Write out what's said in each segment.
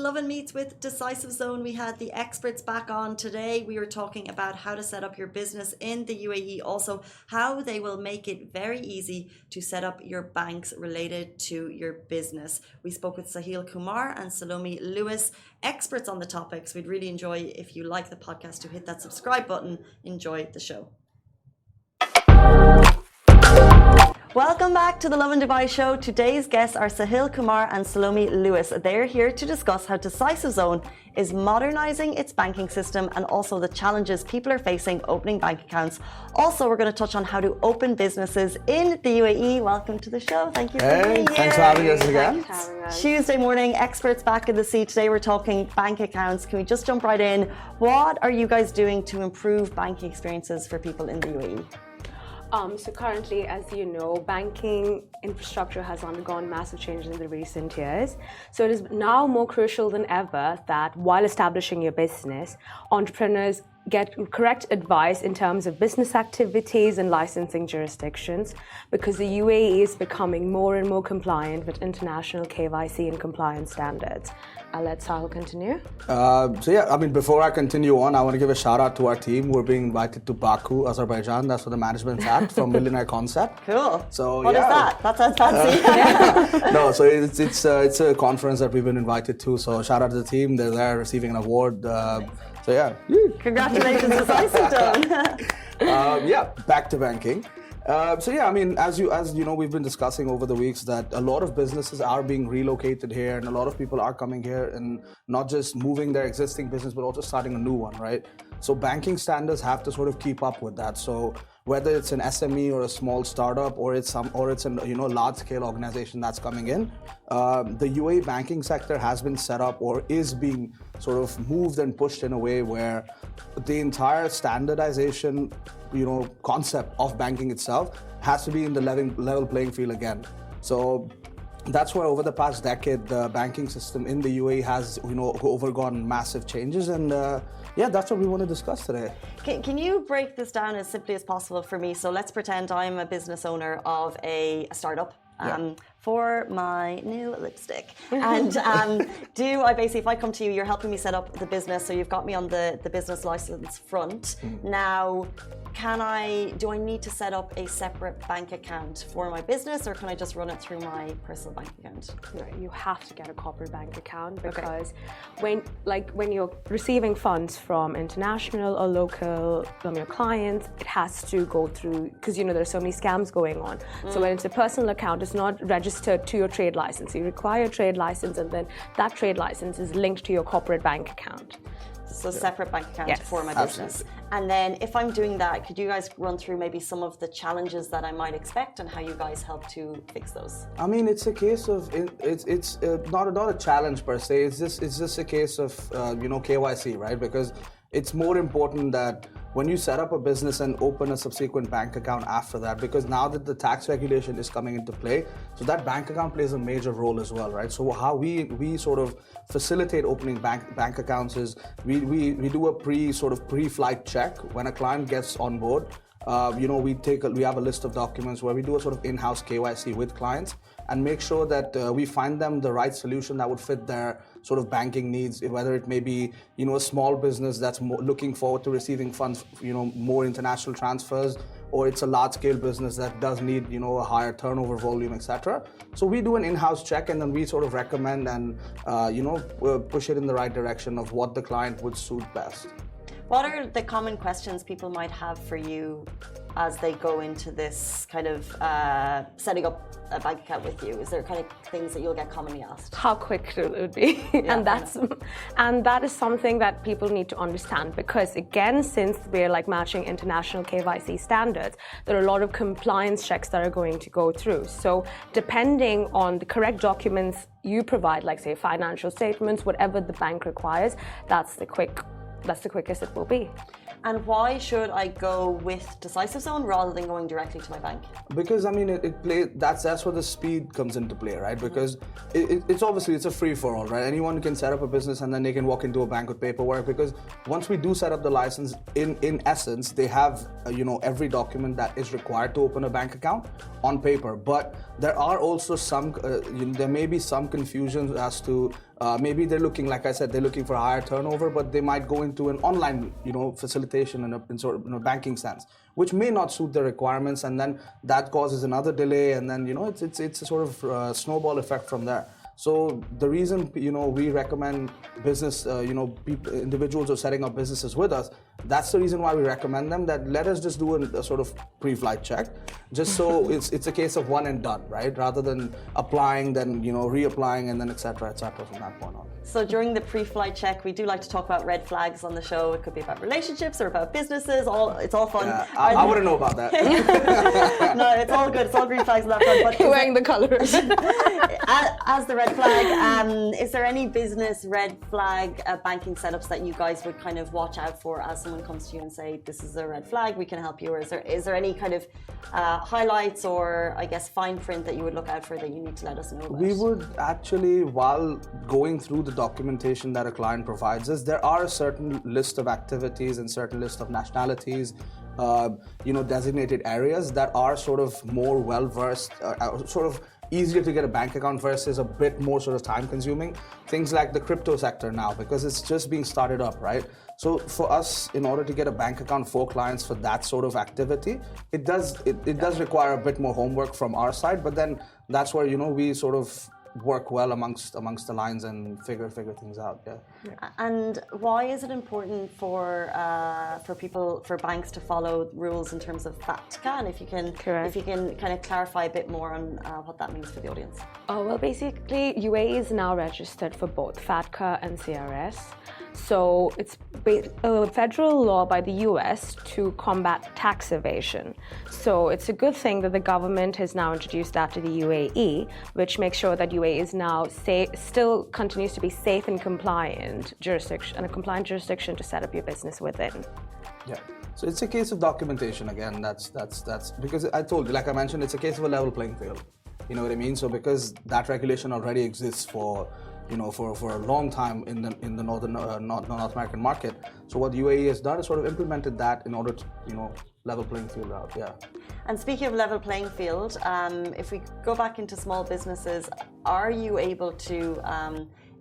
Lovin Meets with Decisive Zone. We had the experts back on today. We were talking about how to set up your business in the UAE, also how they will make it very easy to set up your banks related to your business. We spoke with Sahil Kumar and Salome Lewis, experts on the topics. We'd really enjoy if you like the podcast to hit that subscribe button. Enjoy the show. Welcome back to the Lovin Dubai show. Today's guests are Sahil Kumar and Salome Lewis. They're here to discuss how Decisive Zone is modernizing its banking system and also the challenges people are facing opening bank accounts. Also, we're going to touch on how to open businesses in the UAE. Welcome to the show. Thank you for being here. Thanks for having us again. Tuesday morning, experts back in the seat. Today we're talking bank accounts. Can we just jump right in? What are you guys doing to improve banking experiences for people in the UAE? So currently, as you know, banking infrastructure has undergone massive changes in the recent years. So it is now more crucial than ever that while establishing your business, entrepreneurs get correct advice in terms of business activities and licensing jurisdictions, because the UAE is becoming more and more compliant with international KYC and compliance standards. I'll let Sahil continue. Before I continue on, I want to give a shout out to our team. We're being invited to Baku, Azerbaijan. That's for the management's act from Millionaire Concept. Cool. So what is that? That sounds fancy. No, so it's a conference that we've been invited to. So shout out to the team. They're there receiving an award. Congratulations, Decisive Zone. Back to banking. As you know, we've been discussing over the weeks that a lot of businesses are being relocated here, and a lot of people are coming here and not just moving their existing business, but also starting a new one, right? So banking standards have to sort of keep up with that. So whether it's an SME or a small startup, or it's a large-scale organization that's coming in, the UAE banking sector has been set up or is being sort of moved and pushed in a way where the entire standardization, concept of banking itself has to be in the level playing field again. So that's why over the past decade, the banking system in the UAE has, overgone massive changes, and that's what we want to discuss today. Can you break this down as simply as possible for me? So let's pretend I'm a business owner of a startup. For my new lipstick. And if I come to you, you're helping me set up the business, so you've got me on the business license front. Now, do I need to set up a separate bank account for my business, or can I just run it through my personal bank account? No, you have to get a corporate bank account, because when you're receiving funds from international or local from your clients, it has to go through, because there's so many scams going on. So when it's a personal account, it's not registered to your trade license. You require a trade license, and then that trade license is linked to your corporate bank account. So separate bank account for my business. And then if I'm doing that, could you guys run through maybe some of the challenges that I might expect and how you guys help to fix those? I mean, it's a case of, it's not a challenge per se. It's just a case of, KYC, right? Because it's more important that when you set up a business and open a subsequent bank account after that, because now that the tax regulation is coming into play, so that bank account plays a major role as well, right? So how we sort of facilitate opening bank accounts is we do a pre-flight check when a client gets on board. We have a list of documents where we do a sort of in-house KYC with clients and make sure that we find them the right solution that would fit their sort of banking needs, whether it may be, a small business that's looking forward to receiving funds, more international transfers, or it's a large-scale business that does need, a higher turnover volume, etc. So we do an in-house check, and then we sort of recommend and, push it in the right direction of what the client would suit best. What are the common questions people might have for you as they go into this kind of setting up a bank account with you? Is there kind of things that you'll get commonly asked? How quick it would be. And that is something that people need to understand, because again, since we're matching international KYC standards, there are a lot of compliance checks that are going to go through. So depending on the correct documents you provide, like say financial statements, whatever the bank requires, that's the quickest it will be. And why should I go with Decisive Zone rather than going directly to my bank? Because that's where the speed comes into play, right? Because it's obviously a free for all, right? Anyone can set up a business and then they can walk into a bank with paperwork, because once we do set up the license, in essence, they have every document that is required to open a bank account on paper. But there are also there may be some confusion as to maybe they're looking, like I said, they're looking for a higher turnover, but they might go into an online, facilitation in sort of banking sense, which may not suit their requirements, and then that causes another delay, and then it's a sort of snowball effect from there. So the reason we recommend business, individuals who are setting up businesses with us, that's the reason why we recommend them that let us just do a sort of pre-flight check, just so it's a case of one and done, right? Rather than applying, then reapplying, and then et cetera from that point on. So during the pre-flight check, we do like to talk about red flags on the show. It could be about relationships or about businesses. It's all fun. Yeah, I wouldn't know about that. No, it's all good. It's all green flags on that front. But wearing the colors. As the red flag, is there any business red flag banking setups that you guys would kind of watch out for as someone comes to you and say, this is a red flag, we can help you? Or is there any kind of highlights or, I guess, fine print that you would look out for that you need to let us know about? We would actually, while going through the documentation that a client provides us, there are a certain list of activities and certain list of nationalities, designated areas that are sort of more well-versed, sort of easier to get a bank account versus a bit more sort of time consuming. Things like the crypto sector now, because it's just being started up, right? So for us, in order to get a bank account for clients for that sort of activity, it does require a bit more homework from our side, but then that's where, we sort of work well amongst the lines and figure things out. Yeah. And why is it important for banks to follow rules in terms of FATCA? And if you can kind of clarify a bit more on what that means for the audience. Oh, well, basically, UAE is now registered for both FATCA and CRS. So it's a federal law by the US to combat tax evasion. So it's a good thing that the government has now introduced that to the UAE, which makes sure that UAE is now still continues to be safe and compliant jurisdiction, and a compliant jurisdiction to set up your business within. Yeah. So it's a case of documentation again. That's because I told you, like I mentioned, it's a case of a level playing field. You know what I mean? So because that regulation already exists for a long time in the North American market. So what UAE has done is sort of implemented that in order to, level playing field out. Yeah. And speaking of level playing field, if we go back into small businesses, are you able to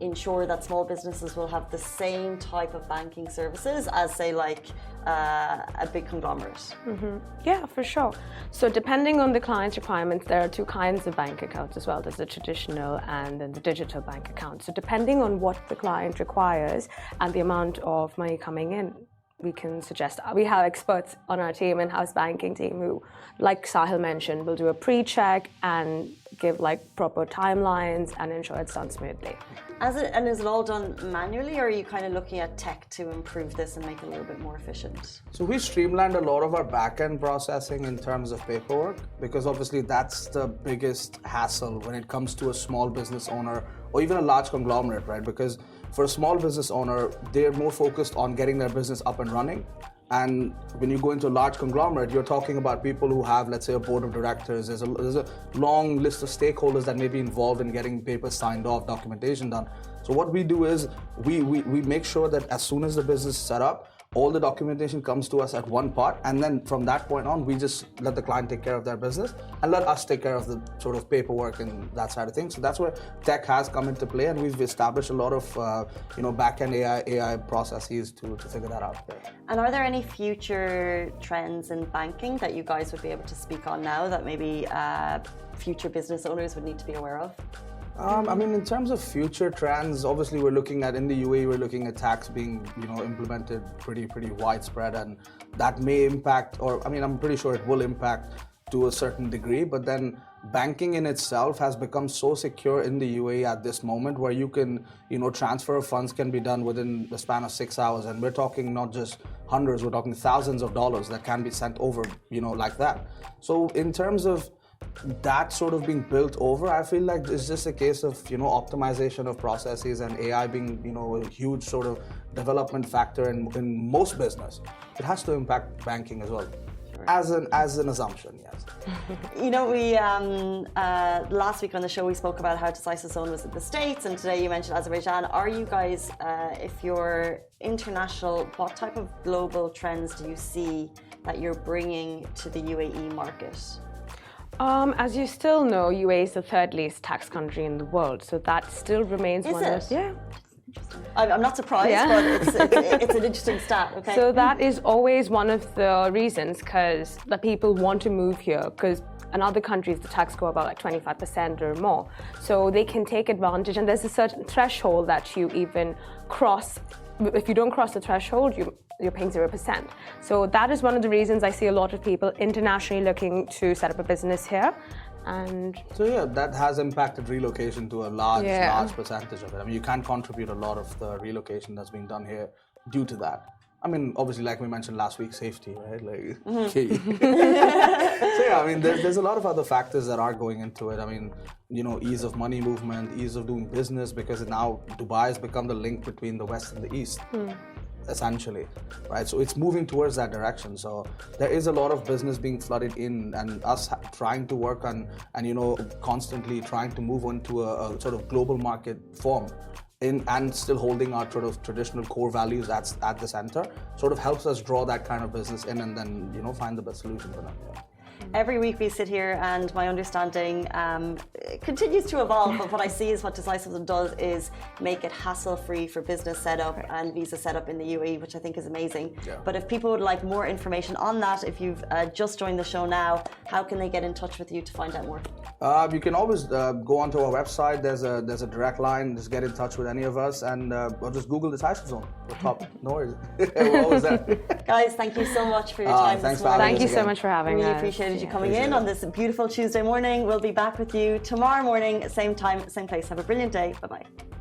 ensure that small businesses will have the same type of banking services as, say, like a big conglomerate? Mm-hmm. Yeah, for sure. So depending on the client's requirements, there are two kinds of bank accounts as well. There's the traditional and then the digital bank account. So depending on what the client requires and the amount of money coming in, we can suggest. We have experts on our team, in-house banking team, who, like Sahil mentioned, will do a pre-check and give proper timelines and ensure it's done smoothly. Is it all done manually, or are you kind of looking at tech to improve this and make it a little bit more efficient? So we streamlined a lot of our back-end processing in terms of paperwork, because obviously that's the biggest hassle when it comes to a small business owner or even a large conglomerate, right? Because for a small business owner, they're more focused on getting their business up and running. And when you go into a large conglomerate, you're talking about people who have, let's say, a board of directors. There's a long list of stakeholders that may be involved in getting papers signed off, documentation done. So what we do is we make sure that as soon as the business is set up, all the documentation comes to us at one part, and then from that point on, we just let the client take care of their business and let us take care of the sort of paperwork and that side of things. So that's where tech has come into play, and we've established a lot of back-end AI processes to figure that out. Yeah. And are there any future trends in banking that you guys would be able to speak on now that maybe future business owners would need to be aware of? In terms of future trends, obviously we're looking at, in the UAE, we're looking at tax being, implemented pretty widespread, and that may impact, I'm pretty sure it will impact to a certain degree, but then banking in itself has become so secure in the UAE at this moment, where you can, transfer of funds can be done within the span of 6 hours, and we're talking not just hundreds, we're talking thousands of dollars that can be sent over, like that. So in terms of that sort of being built over, I feel like it's just a case of optimization of processes, and AI being a huge sort of development factor in most business. It has to impact banking as well, sure. as an assumption, yes. We last week on the show we spoke about how Decisive Zone was in the States, and today you mentioned Azerbaijan. Are you guys, if you're international, what type of global trends do you see that you're bringing to the UAE market? As you still know, UAE is the third least taxed country in the world, so that still remains Is one it? of I'm not surprised, Yeah. but it's an interesting stat. Okay. So that is always one of the reasons because the people want to move here because in other countries the tax go about like 25% or more. So they can take advantage, and there's a certain threshold that you even cross. If you don't cross the threshold, you're paying 0%. So that is one of the reasons I see a lot of people internationally looking to set up a business here. And so yeah, that has impacted relocation to a large percentage of it. I mean, you can't contribute a lot of the relocation that's being done here due to that. I mean, obviously, like we mentioned last week, safety, right? Like, key. So yeah, I mean, there's a lot of other factors that are going into it. I mean, ease of money movement, ease of doing business, because now Dubai has become the link between the West and the East. Essentially, right? So it's moving towards that direction. So there is a lot of business being flooded in, and us trying to work on and constantly trying to move into a sort of global market form and still holding our sort of traditional core values at the center sort of helps us draw that kind of business in and then find the best solution for them. Yeah. Every week we sit here and my understanding continues to evolve, but what I see is what Decisive does is make it hassle-free for business setup and visa setup in the UAE, which I think is amazing. Yeah. But if people would like more information on that, if you've just joined the show now, how can they get in touch with you to find out more? You can always go onto our website. There's a direct line. Just get in touch with any of us, and or just Google Decisive Zone. We're top. No worries. We're always there. Guys, thank you so much for your time thanks this for having morning. thank you so much for having Really us. appreciated you coming in on this beautiful Tuesday morning. We'll be back with you tomorrow morning, same time, same place. Have a brilliant day. Bye-bye.